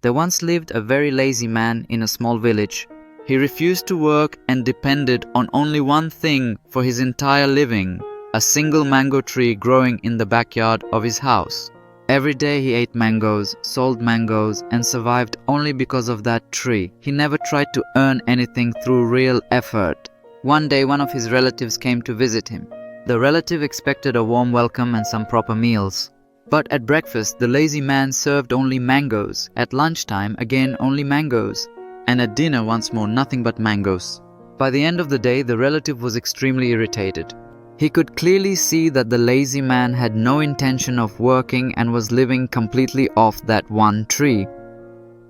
There once lived a very lazy man in a small village. He refused to work and depended on only one thing for his entire living: a single mango tree growing in the backyard of his house. Every day he ate mangoes, sold mangoes, and survived only because of that tree. He never tried to earn anything through real effort. One day, one of his relatives came to visit him. The relative expected a warm welcome and some proper meals. But at breakfast, the lazy man served only mangoes. At lunchtime, again only mangoes. And at dinner, once more, nothing but mangoes. By the end of the day, the relative was extremely irritated. He could clearly see that the lazy man had no intention of working and was living completely off that one tree.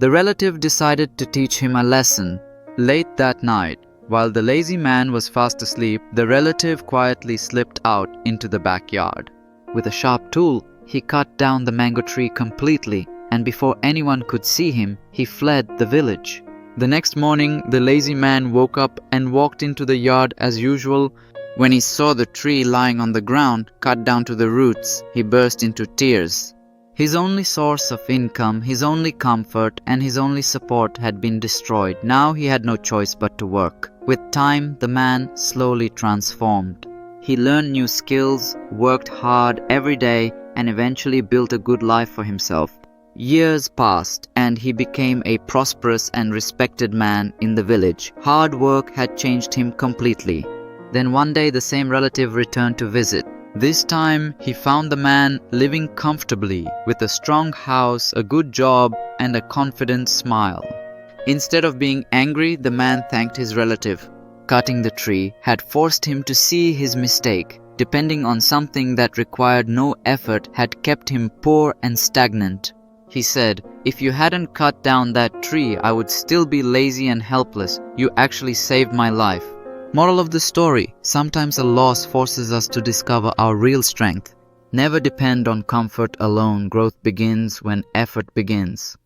The relative decided to teach him a lesson. Late that night, while the lazy man was fast asleep, the relative quietly slipped out into the backyard. With a sharp tool, he cut down the mango tree completely, and before anyone could see him, he fled the village. The next morning, the lazy man woke up and walked into the yard as usual. When he saw the tree lying on the ground, cut down to the roots, he burst into tears. His only source of income, his only comfort, and his only support had been destroyed. Now he had no choice but to work. With time, the man slowly transformed. He learned new skills, worked hard every day, and eventually built a good life for himself. Years passed, and he became a prosperous and respected man in the village. Hard work had changed him completely. Then one day the same relative returned to visit. This time he found the man living comfortably, with a strong house, a good job, and a confident smile. Instead of being angry, the man thanked his relative. Cutting the tree had forced him to see his mistake. Depending on something that required no effort had kept him poor and stagnant. He said, "If you hadn't cut down that tree, I would still be lazy and helpless. You actually saved my life." Moral of the story: sometimes a loss forces us to discover our real strength. Never depend on comfort alone. Growth begins when effort begins.